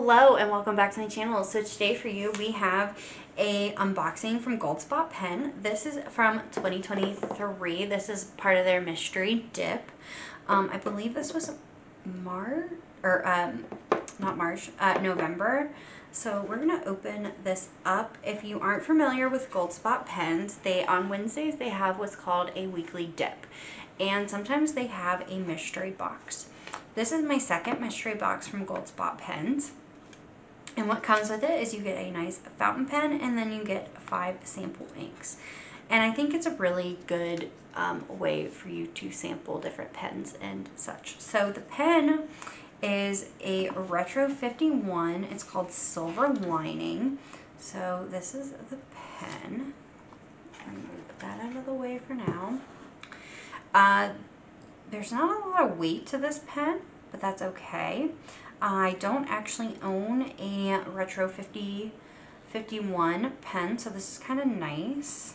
Hello and welcome back to my channel. So today for you we have a unboxing from Goldspot Pen. This is from 2023. This is part of their mystery dip. I believe this was November. So we're gonna open this up. If you aren't familiar with Goldspot Pens, on Wednesdays they have what's called a weekly dip, and sometimes they have a mystery box. This is my second mystery box from Goldspot Pens. And what comes with it is you get a nice fountain pen, and then you get 5 sample inks. And I think it's a really good way for you to sample different pens and such. So the pen is a Retro 51. It's called Silver Lining. So this is the pen. I'm going to move that out of the way for now. There's not a lot of weight to this pen, but that's okay. I don't actually own a Retro 51 pen, so this is kind of nice.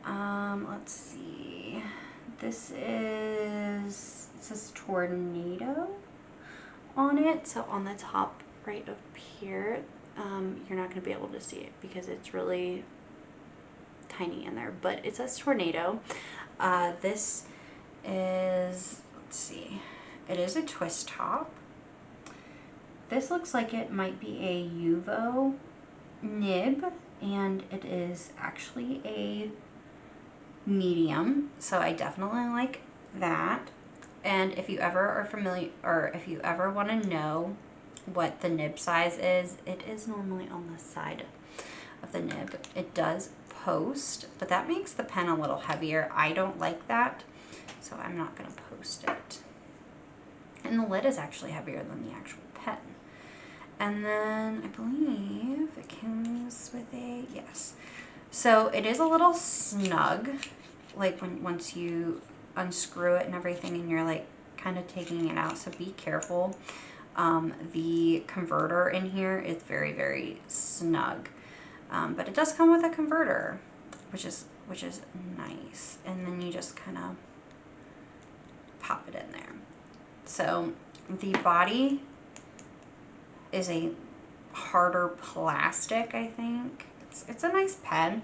Let's see. This is, it says Tornado on it. So on the top right up here, you're not going to be able to see it because it's really tiny in there, but it says Tornado. This is, let's see, it is a twist top. This looks like it might be a Uvo nib, and it is actually a medium, so I definitely like that. And if you ever are familiar, or if you ever want to know what the nib size is, it is normally on the side of the nib. It does post, but that makes the pen a little heavier. I don't like that, so I'm not going to post it. And the lid is actually heavier than the actual pen. And then I believe it comes with a, yes. So it is a little snug, like once you unscrew it and everything and you're like kind of taking it out, so be careful. The converter in here is very, very snug. But it does come with a converter, which is nice. And then you just kind of pop it in there. So the body is a harder plastic, I think. It's a nice pen.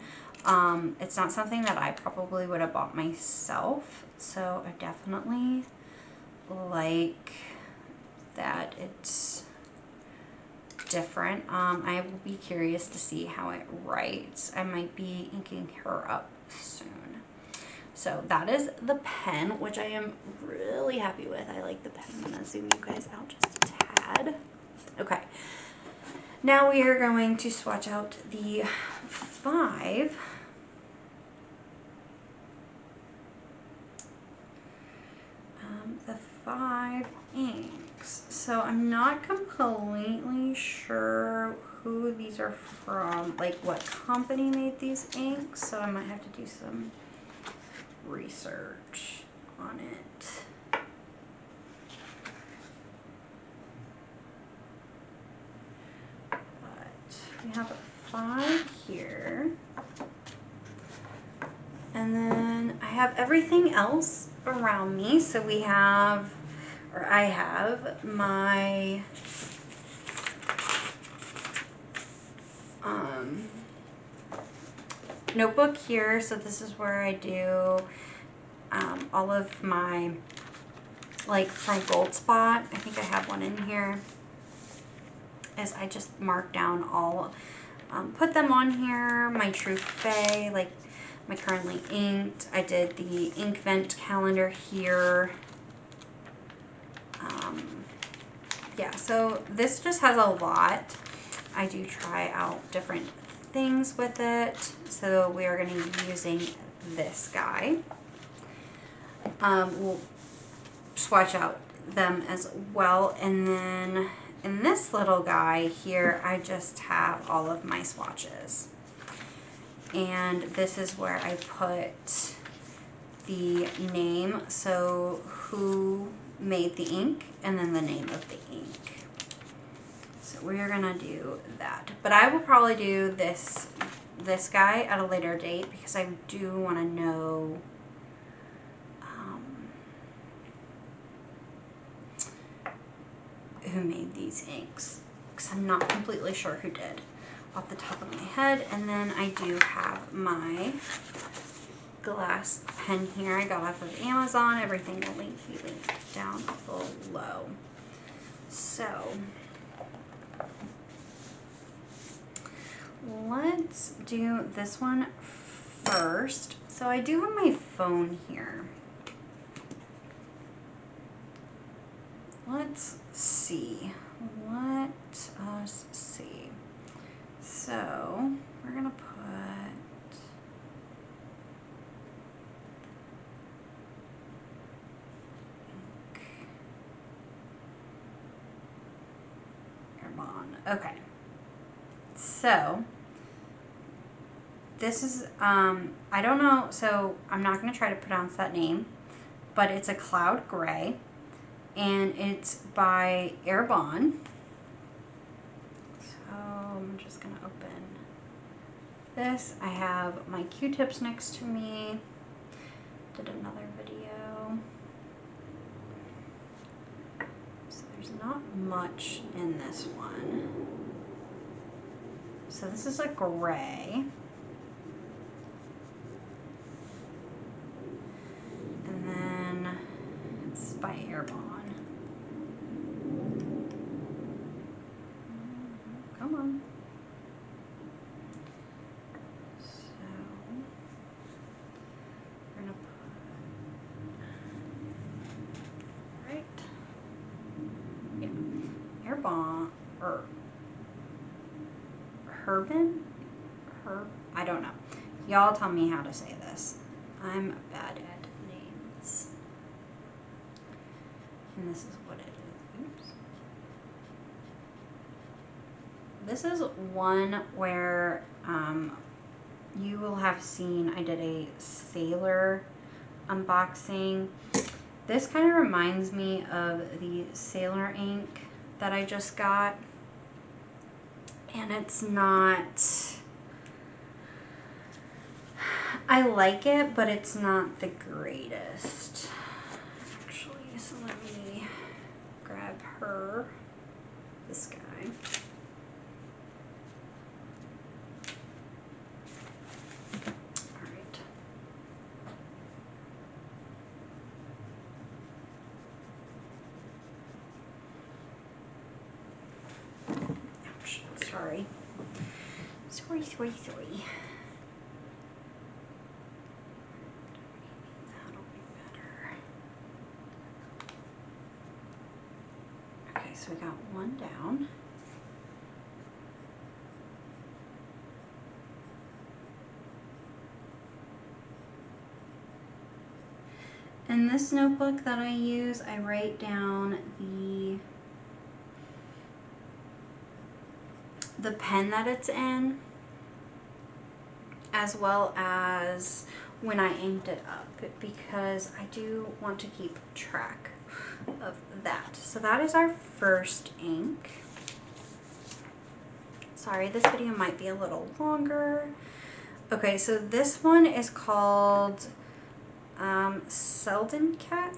It's not something that I probably would have bought myself, so I definitely like that it's different. I will be curious to see how it writes. I might be inking her up soon. So that is the pen, which I am really happy with. I like the pen. I'm going to zoom you guys out just a tad. Okay. Now we are going to swatch out the 5 inks. So I'm not completely sure who these are from, like what company made these inks, so I might have to do some research on it. We have 5 here, and then I have everything else around me. So we have, or I have my notebook here. So this is where I do all of my, like from Goldspot, I think I have one in here. Is I just mark down all, put them on here, my True Fae, like my currently inked. I did the ink vent calendar here. Yeah, so this just has a lot. I do try out different things with it. So we are going to be using this guy. We'll swatch out them as well, and then in this little guy here, I just have all of my swatches. And this is where I put the name, so who made the ink, and then the name of the ink. So we're gonna do that. But I will probably do this guy at a later date because I do want to know who made these inks, because I'm not completely sure who did off the top of my head. And then I do have my glass pen here I got off of Amazon. Everything will be linked down below. So let's do this one first. So I do have my phone here. Let's see. Let us see. So we're gonna put ink. Airborne. Okay. So this is I don't know, so I'm not gonna try to pronounce that name, but it's a cloud gray. And it's by Airborne. So I'm just gonna open this. I have my Q-tips next to me. Did another video. So there's not much in this one. So this is a gray. And then it's by Airborne. Come on. So we're gonna put right. Yeah. Airborne or I don't know. Y'all tell me how to say this. I'm bad at names. And this is what it is. Oops. This is one where you will have seen I did a Sailor unboxing. This kind of reminds me of the Sailor ink that I just got. And it's not, I like it, but it's not the greatest. Actually, so let me grab this guy. All right. Ouch, sorry. Sorry. That'll be better. Okay, so we got one down. In this notebook that I use, I write down the pen that it's in, as well as when I inked it up, because I do want to keep track of that. So that is our first ink. Sorry, this video might be a little longer. Okay, so this one is called Selden Cat.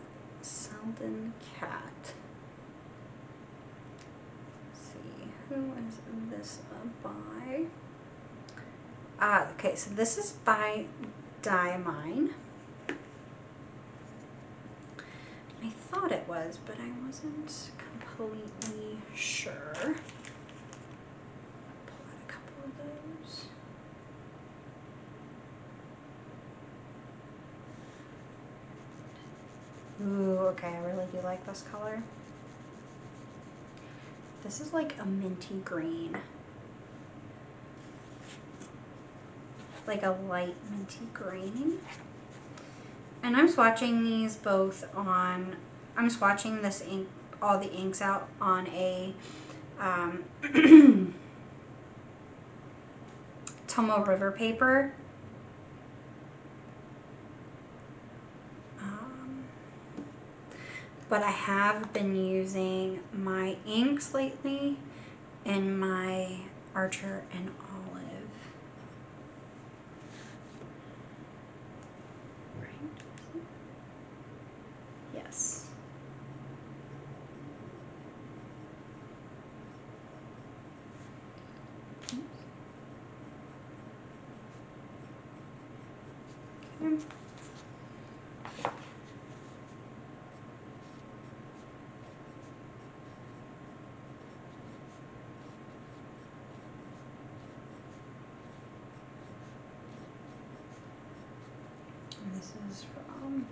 Who is this by? Okay, so this is by Diamine. I thought it was, but I wasn't completely sure. Pull out a couple of those. Ooh, okay, I really do like this color. This is like a minty green. Like a light minty green. And I'm swatching these both on, I'm swatching this ink, all the inks out on a Tomo River paper. But I have been using my inks lately in my Archer and Olive. Right? Yes. Okay. And this is from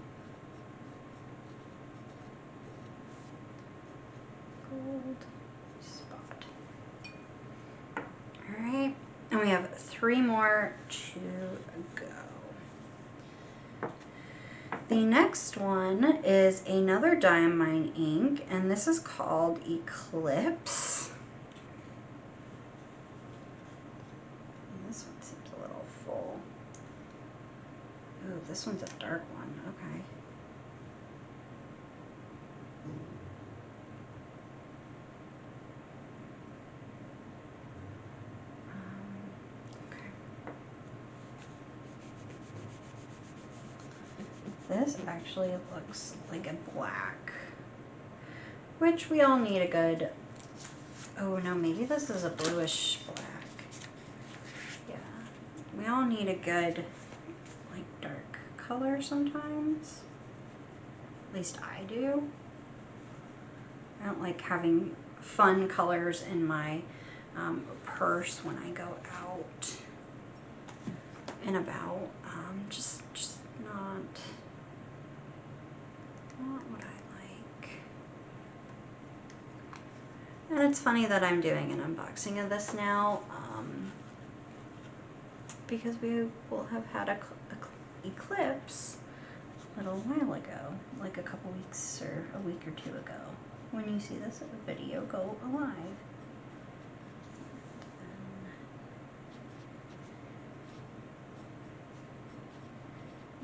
Goldspot. All right, and we have 3 more to go. The next one is another diamine ink, and this is called Eclipse. And this one seems a little full. Ooh, this one's a dark one. Okay. This actually looks like a black, which we all need a good, oh no, maybe this is a bluish black. Yeah, we all need a good, like, dark color sometimes. At least I do. I don't like having fun colors in my purse when I go out and about. Just not what I like. And it's funny that I'm doing an unboxing of this now, because we will have had a eclipse a little while ago, like a couple weeks or a week or 2 ago, when you see this video go live.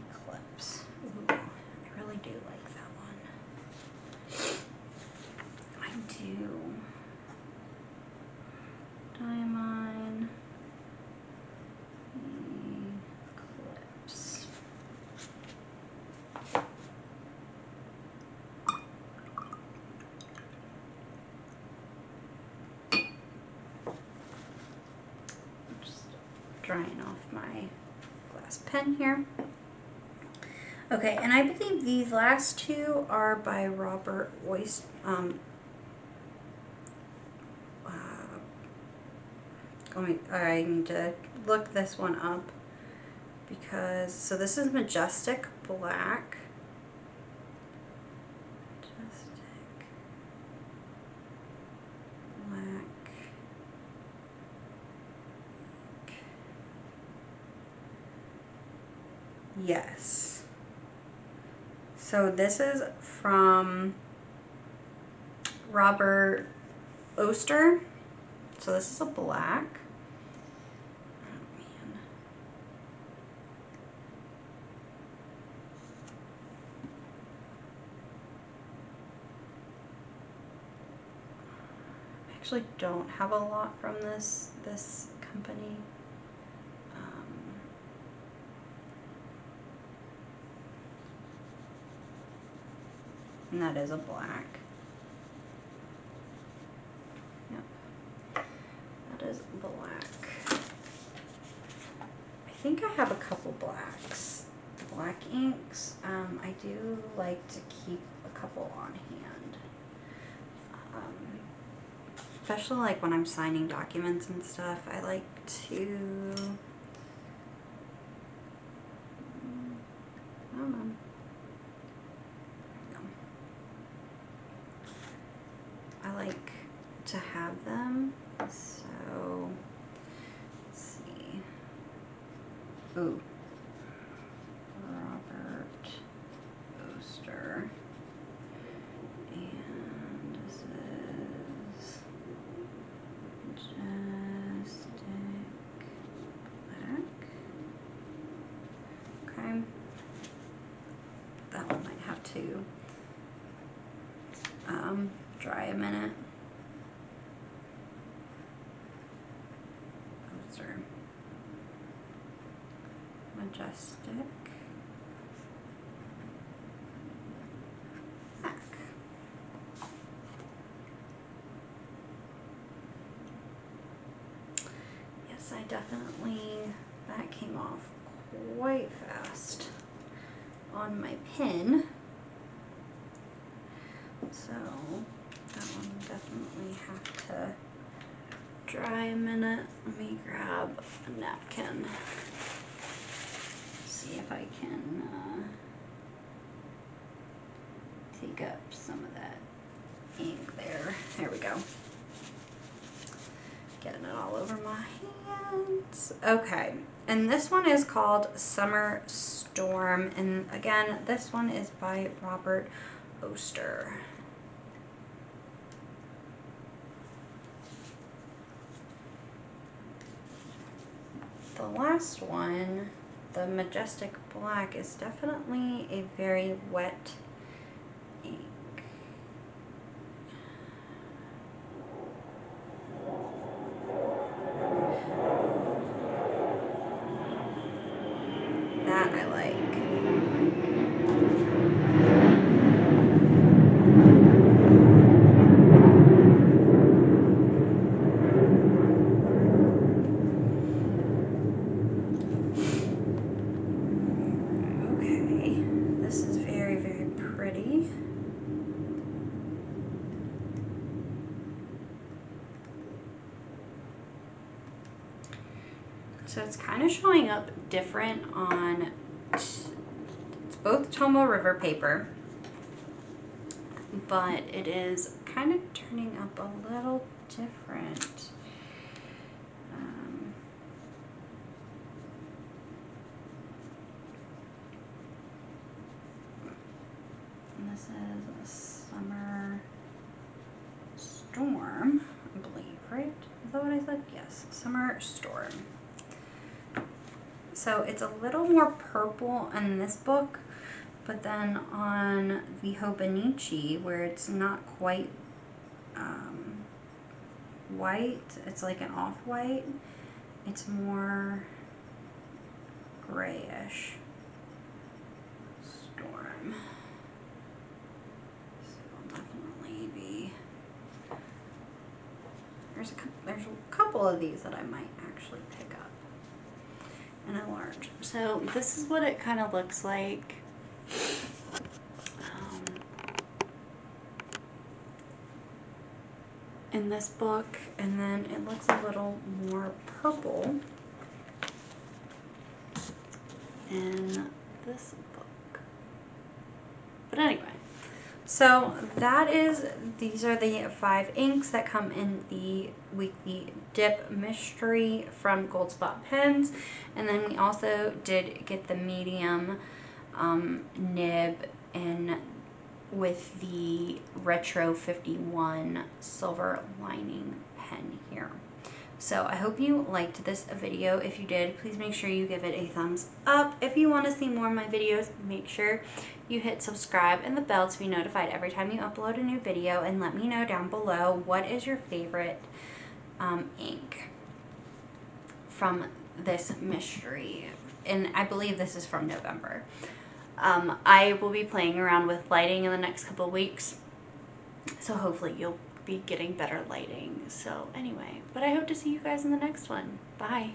Eclipse. Ooh, I really do like that one. I do. Diamine. Eclipse. Just drying off my glass pen here. Okay, and I believe these last 2 are by Robert Oyster. I need to look this one up because, so this is Majestic Black. Majestic Black. Yes. So this is from Robert Oyster. So this is a black. Oh man. I actually don't have a lot from this company. And that is a black. Yep. That is black. I think I have a couple blacks. Black inks. I do like to keep a couple on hand. Especially like when I'm signing documents and stuff, I like to, I don't know. I like to have them, so let's see. Ooh, Robert Oyster, and this is Majestic Black. Okay, that one might have to dry a minute. Oyster. Majestic Black. Yes, I definitely, that came off quite fast on my pen. So that one definitely have to dry a minute. Let me grab a napkin. See if I can take up some of that ink there. There we go. Getting it all over my hands. Okay, and this one is called Summer Storm, and again, this one is by Robert Oster. The last one, the Majestic Black, is definitely a very wet ink. That I like. Okay, this is very, very pretty. So it's kind of showing up different on, it's both Tomoe River paper, but it is kind of turning up a little different. And this is a Summer Storm, I believe, right? Is that what I said? Yes, Summer Storm. So it's a little more purple in this book, but then on the Hobonichi, where it's not quite white, it's like an off-white, it's more grayish. Storm. So it'll definitely be, there's a couple of these that I might actually pick up and enlarge. So this is what it kind of looks like. In this book, and then it looks a little more purple in this book. But anyway, so these are the 5 inks that come in the weekly dip mystery from Goldspot Pens, and then we also did get the medium nib in with the Retro 51 silver lining pen here. So I hope you liked this video. If you did, please make sure you give it a thumbs up. If you want to see more of my videos, make sure you hit subscribe and the bell to be notified every time you upload a new video, and let me know down below what is your favorite ink from this mystery. And I believe this is from November. I will be playing around with lighting in the next couple of weeks, so hopefully you'll be getting better lighting. So anyway, but I hope to see you guys in the next one. Bye.